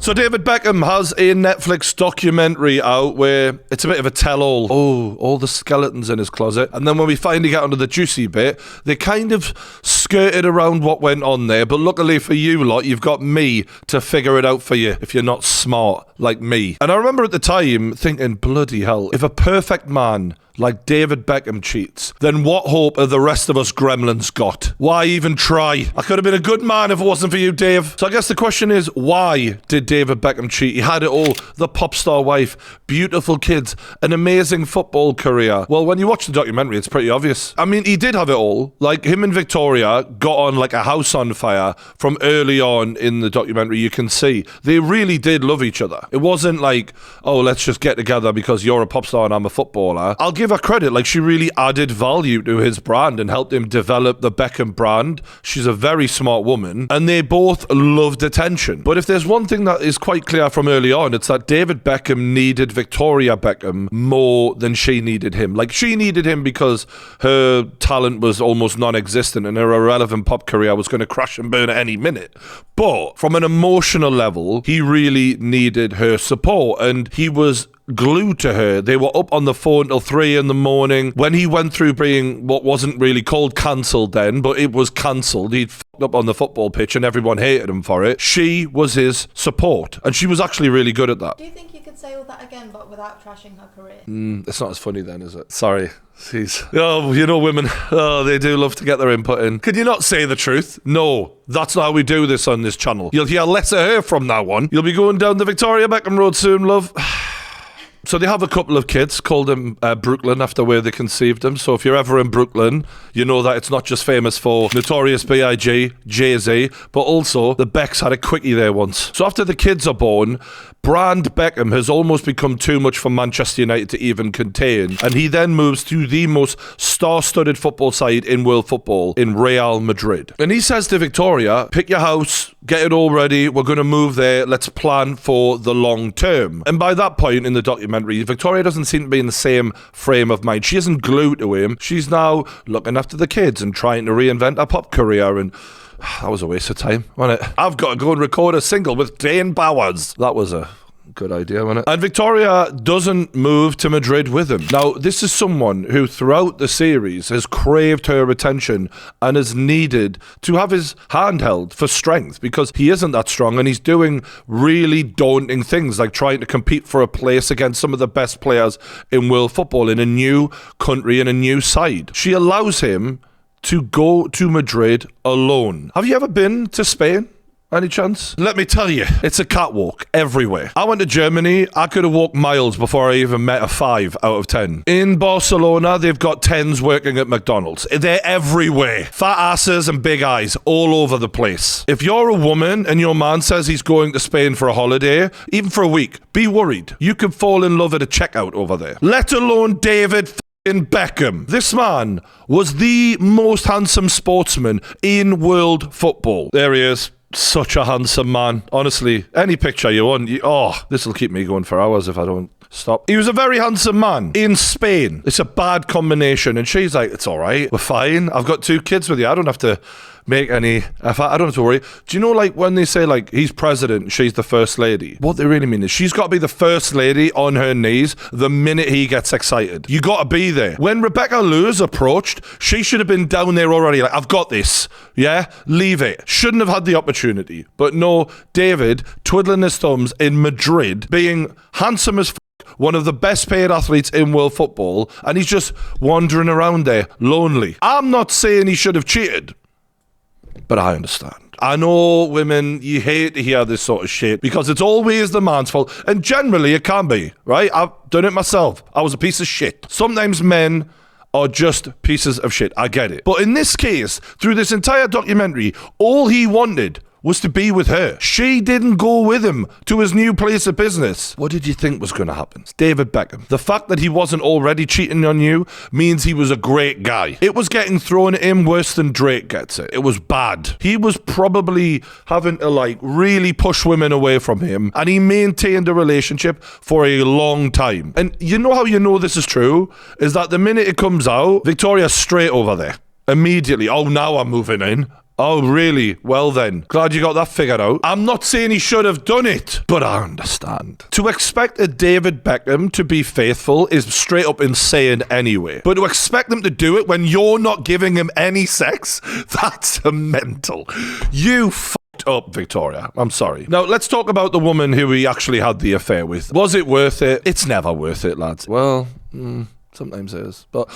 So David Beckham has a Netflix documentary out where it's a bit of a tell-all. Oh, all the skeletons in his closet. And then when we finally get onto the juicy bit, they kind of skirted around what went on there. But luckily for you lot, you've got me to figure it out for you if you're not smart like me. And I remember at the time thinking, bloody hell, if a perfect man like David Beckham cheats, then what hope have the rest of us gremlins got? Why even try? I could have been a good man if it wasn't for you, Dave. So I guess the question is, why did David Beckham cheat? He had it all. The pop star wife, beautiful kids, an amazing football career. Well, when you watch the documentary, it's pretty obvious. I mean, he did have it all. Like, him and Victoria got on like a house on fire from early on in the documentary. You can see they really did love each other. It wasn't like, oh, let's just get together because you're a pop star and I'm a footballer. I'll give her credit, like she really added value to his brand and helped him develop the Beckham brand. She's a very smart woman and they both loved attention. But if there's one thing that is quite clear from early on, it's that David Beckham needed Victoria Beckham more than she needed him. Like, she needed him because her talent was almost non-existent and her irrelevant pop career was going to crash and burn at any minute. But from an emotional level, he really needed her support and he was glued to her. They were up on the phone till 3 a.m. when he went through being what wasn't really called cancelled then, but it was cancelled. He'd fucked up on the football pitch and everyone hated him for it. She was his support and she was actually really good at that. Do you think you could say all that again but without trashing her career? It's not as funny then, is it? Sorry. Oh, you know women, they do love to get their input in. Could you not say the truth? No, that's not how we do this on this channel. You'll hear less of her from now on. You'll be going down the Victoria Beckham road soon, love. So they have a couple of kids, called them Brooklyn after where they conceived them. So if you're ever in Brooklyn, you know that it's not just famous for Notorious B.I.G., Jay-Z, but also the Becks had a quickie there once. So after the kids are born, Brand Beckham has almost become too much for Manchester United to even contain. And he then moves to the most star-studded football side in world football, in Real Madrid. And he says to Victoria, pick your house, get it all ready, we're going to move there, let's plan for the long term. And by that point in the documentary, Victoria doesn't seem to be in the same frame of mind. She isn't glued to him. She's now looking after the kids and trying to reinvent her pop career, and that was a waste of time, wasn't it? I've got to go and record a single with Dane Bowers. That was a good idea, wasn't it? And Victoria doesn't move to Madrid with him. Now, this is someone who throughout the series has craved her attention and has needed to have his hand held for strength because he isn't that strong and he's doing really daunting things like trying to compete for a place against some of the best players in world football in a new country and a new side. She allows him to go to Madrid alone. Have you ever been to Spain? Any chance? Let me tell you, it's a catwalk everywhere. I went to Germany, I could have walked miles before I even met a 5 out of 10. In Barcelona, they've got 10s working at McDonald's. They're everywhere. Fat asses and big eyes all over the place. If you're a woman and your man says he's going to Spain for a holiday, even for a week, be worried. You could fall in love at a checkout over there. Let alone David Beckham. This man was the most handsome sportsman in world football. There he is. Such a handsome man. Honestly, any picture you want, this will keep me going for hours if I don't stop. He was a very handsome man in Spain. It's a bad combination. And she's like, it's all right. We're fine. I've got 2 kids with you. I don't have to make any effort. I don't have to worry. Do you know, like, when they say, like, he's president, she's the first lady? What they really mean is she's got to be the first lady on her knees the minute he gets excited. You got to be there. When Rebecca Lewis approached, she should have been down there already. Like, I've got this. Yeah? Leave it. Shouldn't have had the opportunity. But no, David, twiddling his thumbs in Madrid, being handsome as one of the best paid athletes in world football, and he's just wandering around there, lonely. I'm not saying he should have cheated, but I understand. I know women, you hate to hear this sort of shit because it's always the man's fault. And generally it can be, right? I've done it myself. I was a piece of shit. Sometimes men are just pieces of shit. I get it. But in this case, through this entire documentary, all he wanted was to be with her. She didn't go with him to his new place of business. What did you think was going to happen? It's David Beckham. The fact that he wasn't already cheating on you means he was a great guy. It was getting thrown at him worse than Drake gets it. It was bad. He was probably having to like really push women away from him, and he maintained a relationship for a long time. And you know how you know this is true? Is that the minute it comes out, Victoria's straight over there. Immediately. Oh, now I'm moving in. Oh, really? Well then, glad you got that figured out. I'm not saying he should have done it, but I understand. To expect a David Beckham to be faithful is straight up insane anyway. But to expect him to do it when you're not giving him any sex, that's mental. You fucked up, Victoria. I'm sorry. Now, let's talk about the woman who he actually had the affair with. Was it worth it? It's never worth it, lads. Well, sometimes it is. But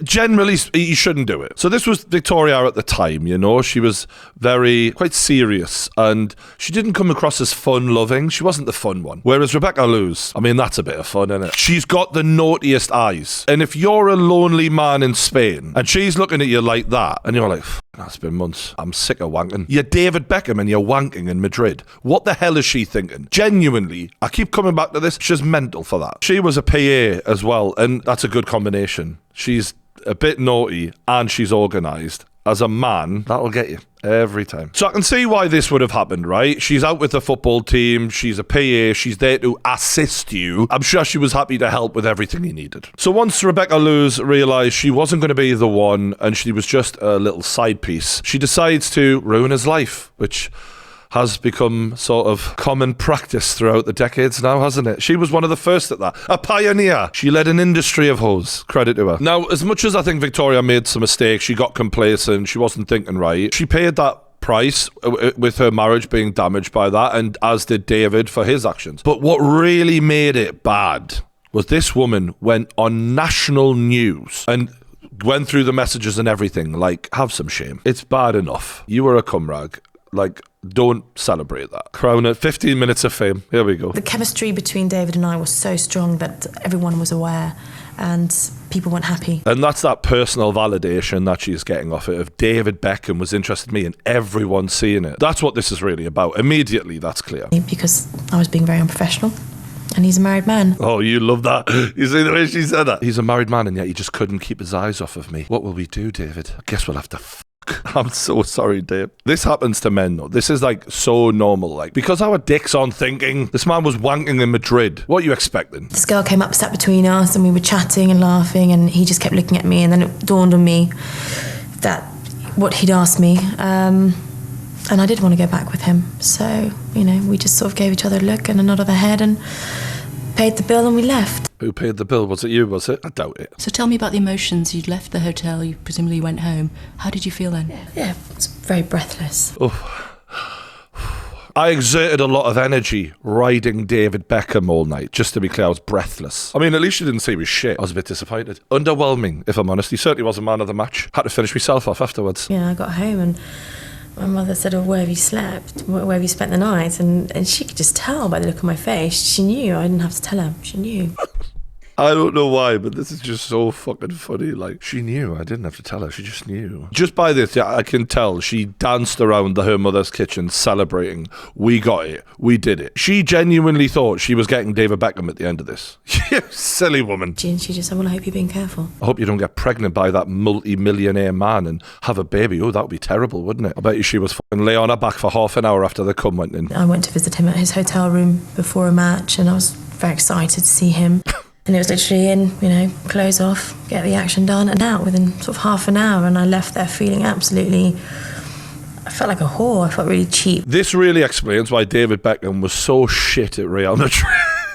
generally, you shouldn't do it. So this was Victoria at the time, you know. She was quite serious. And she didn't come across as fun-loving. She wasn't the fun one. Whereas Rebecca Luz, I mean, that's a bit of fun, isn't it? She's got the naughtiest eyes. And if you're a lonely man in Spain, and she's looking at you like that, and you're like, it's been months. I'm sick of wanking. You're David Beckham and you're wanking in Madrid. What the hell is she thinking? Genuinely, I keep coming back to this. She's mental for that. She was a PA as well, and that's a good combination. She's a bit naughty and she's organised. As a man, that'll get you every time. So I can see why this would have happened, right? She's out with the football team. She's a PA. She's there to assist you. I'm sure she was happy to help with everything he needed. So once Rebecca Luz realised she wasn't going to be the one and she was just a little side piece, she decides to ruin his life, which has become sort of common practice throughout the decades now, hasn't it? She was one of the first at that. A pioneer. She led an industry of hoes. Credit to her. Now, as much as I think Victoria made some mistakes, she got complacent, she wasn't thinking right, she paid that price with her marriage being damaged by that, and as did David for his actions. But what really made it bad was this woman went on national news and went through the messages and everything, like, have some shame. It's bad enough. You were a cum rag. Like, don't celebrate that. Crown it. 15 minutes of fame. Here we go. The chemistry between David and I was so strong that everyone was aware and people weren't happy. And that's that personal validation that she's getting off it. If David Beckham was interested in me and everyone's seeing it. That's what this is really about. Immediately, that's clear. Because I was being very unprofessional. And he's a married man. Oh, you love that. You see the way she said that? He's a married man and yet he just couldn't keep his eyes off of me. What will we do, David? I guess we'll have to I'm so sorry, Dave. This happens to men, though. This is, like, so normal. Like, because our dicks aren't thinking, this man was wanking in Madrid. What are you expecting? This girl came up, sat between us, and we were chatting and laughing, and he just kept looking at me, and then it dawned on me that what he'd asked me, and I did want to go back with him. So, you know, we just sort of gave each other a look and a nod of the head and paid the bill and we left. Who paid the bill? Was it you, was it? I doubt it. So tell me about the emotions. You'd left the hotel, you presumably went home. How did you feel then? Yeah, it was very breathless. Oh. I exerted a lot of energy riding David Beckham all night. Just to be clear, I was breathless. I mean, at least you didn't say he was shit. I was a bit disappointed. Underwhelming, if I'm honest. He certainly was a man of the match. Had to finish myself off afterwards. Yeah, I got home and my mother said, oh, where have you slept? Where have you spent the night? And she could just tell by the look on my face. She knew. I didn't have to tell her. She knew. I don't know why, but this is just so fucking funny. Like, she knew. I didn't have to tell her. She just knew. Just by this, yeah, I can tell she danced around her mother's kitchen celebrating. We got it. We did it. She genuinely thought she was getting David Beckham at the end of this. You silly woman. She just said, well, I hope you're being careful. I hope you don't get pregnant by that multi-millionaire man and have a baby. Oh, that would be terrible, wouldn't it? I bet you she was fucking lay on her back for half an hour after the cum went in. I went to visit him at his hotel room before a match and I was very excited to see him. And it was literally in, you know, clothes off, get the action done and out within sort of half an hour. And I left there feeling absolutely, I felt like a whore. I felt really cheap. This really explains why David Beckham was so shit at Real Madrid.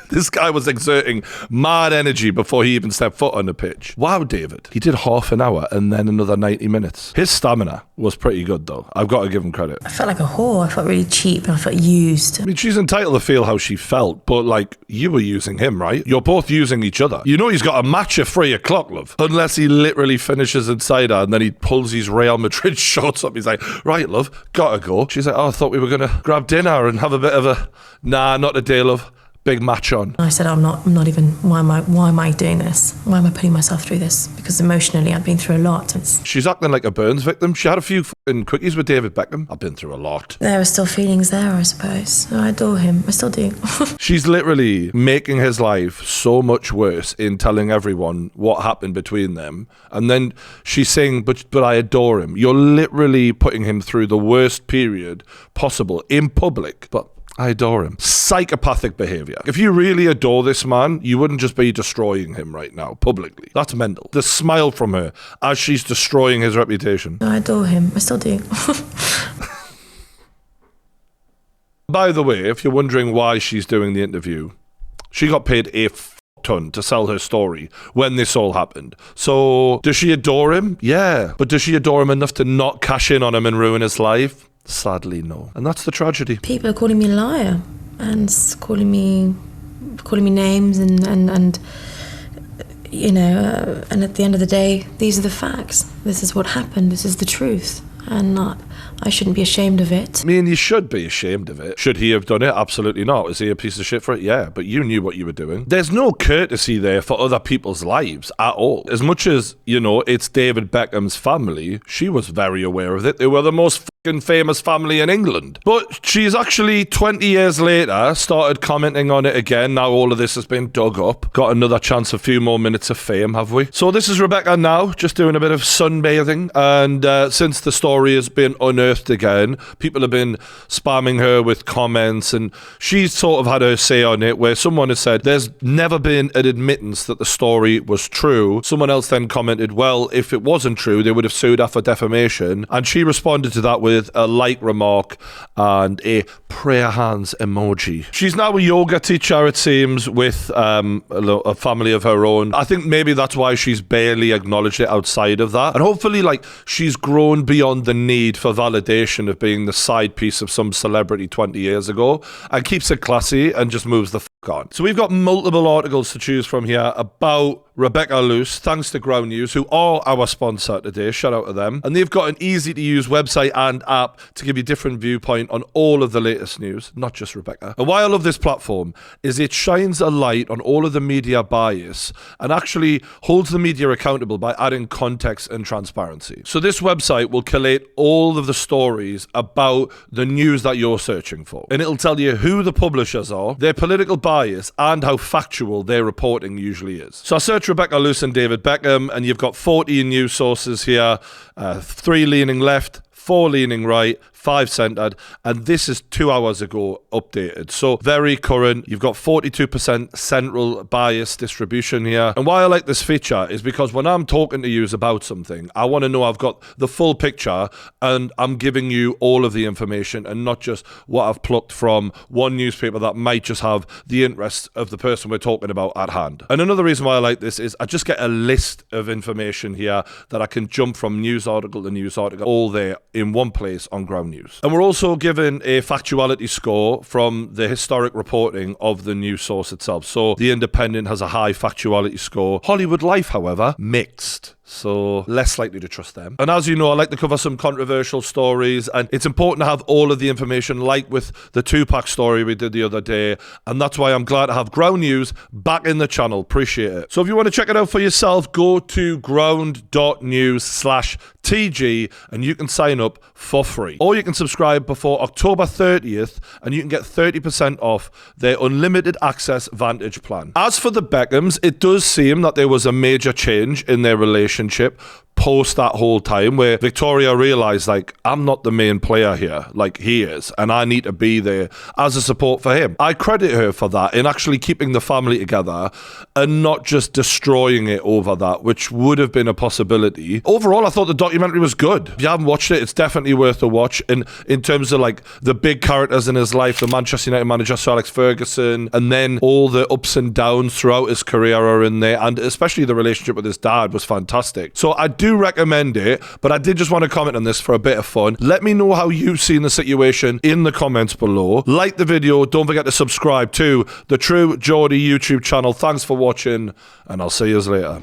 This guy was exerting mad energy before he even stepped foot on the pitch. Wow, David. He did half an hour and then another 90 minutes. His stamina was pretty good, though. I've got to give him credit. I felt like a whore. I felt really cheap and I felt used. I mean, she's entitled to feel how she felt, but, like, you were using him, right? You're both using each other. You know he's got a match at 3 o'clock, love. Unless he literally finishes inside her and then he pulls his Real Madrid shorts up. He's like, right, love, gotta go. She's like, oh, I thought we were going to grab dinner and have a bit of a... Nah, not today, love. Big match on. I said, I'm not even, why am I doing this? Why am I putting myself through this? Because emotionally I've been through a lot. She's acting like a burns victim. She had a few fucking quickies with David Beckham. I've been through a lot. There were still feelings there, I suppose. I adore him. I still do. She's literally making his life so much worse in telling everyone what happened between them. And then she's saying, but I adore him. You're literally putting him through the worst period possible in public. But I adore him. Psychopathic behavior. If you really adore this man, you wouldn't just be destroying him right now, publicly. That's mental. The smile from her as she's destroying his reputation. I adore him. I still do. By the way, if you're wondering why she's doing the interview, she got paid a ton to sell her story when this all happened. So, does she adore him? Yeah. But does she adore him enough to not cash in on him and ruin his life? Sadly, no. And that's the tragedy. People are calling me a liar and calling me names and you know, and at the end of the day, these are the facts. This is what happened. This is the truth. And I shouldn't be ashamed of it. I mean, you should be ashamed of it. Should he have done it? Absolutely not. Is he a piece of shit for it? Yeah, but you knew what you were doing. There's no courtesy there for other people's lives at all. As much as, you know, it's David Beckham's family, she was very aware of it. They were the most fucking famous family in England. But she's actually, 20 years later, started commenting on it again. Now all of this has been dug up. Got another chance, a few more minutes of fame, have we? So this is Rebecca now, just doing a bit of sunbathing. And since the story has been unearthed again, people have been spamming her with comments, and she's sort of had her say on it, where someone has said there's never been an admittance that the story was true. Someone else then commented, well, if it wasn't true, they would have sued her for defamation. And she responded to that with a like remark and a prayer hands emoji. She's now a yoga teacher, it seems, with a family of her own. I think maybe that's why she's barely acknowledged it outside of that. And hopefully, like, she's grown beyond the need for validation of being the side piece of some celebrity 20 years ago and keeps it classy and just moves the fuck on. So we've got multiple articles to choose from here about Rebecca Luce, thanks to Ground News, who are our sponsor today. Shout out to them. And they've got an easy-to-use website and app to give you different viewpoint on all of the latest news, not just Rebecca. And why I love this platform is it shines a light on all of the media bias and actually holds the media accountable by adding context and transparency. So this website will collate all of the stories about the news that you're searching for. And it'll tell you who the publishers are, their political bias, and how factual their reporting usually is. So I searched Rebecca Luce and David Beckham, and you've got 40 news sources here, 3 leaning left, 4 leaning right, 5 centered, and this is 2 hours ago updated. So very current. You've got 42% central bias distribution here. And why I like this feature is because when I'm talking to you about something, I want to know I've got the full picture and I'm giving you all of the information and not just what I've plucked from one newspaper that might just have the interests of the person we're talking about at hand. And another reason why I like this is I just get a list of information here that I can jump from news article to news article, all there in one place on Ground News. And we're also given a factuality score from the historic reporting of the news source itself. So The Independent has a high factuality score. Hollywood Life, however, mixed. So less likely to trust them. And as you know, I like to cover some controversial stories, and it's important to have all of the information, like with the Tupac story we did the other day. And that's why I'm glad to have Ground News back in the channel. Appreciate it. So if you want to check it out for yourself, go to ground.news/TG and you can sign up for free. Or you can subscribe before October 30th and you can get 30% off their unlimited access Vantage plan. As for the Beckhams, it does seem that there was a major change in their relationship post that whole time, where Victoria realized, like, I'm not the main player here, like he is, and I need to be there as a support for him. I credit her for that, in actually keeping the family together and not just destroying it over that, which would have been a possibility. Overall, I thought the documentary was good. If you haven't watched it, it's definitely worth a watch. In terms of like the big characters in his life, the Manchester United manager Sir Alex Ferguson, and then all the ups and downs throughout his career are in there, and especially the relationship with his dad was fantastic. So I do recommend it, but I did just want to comment on this for a bit of fun. Let me know how you've seen the situation in the comments below. Like the video, don't forget to subscribe to the True Geordie YouTube channel. Thanks for watching, and I'll see you later.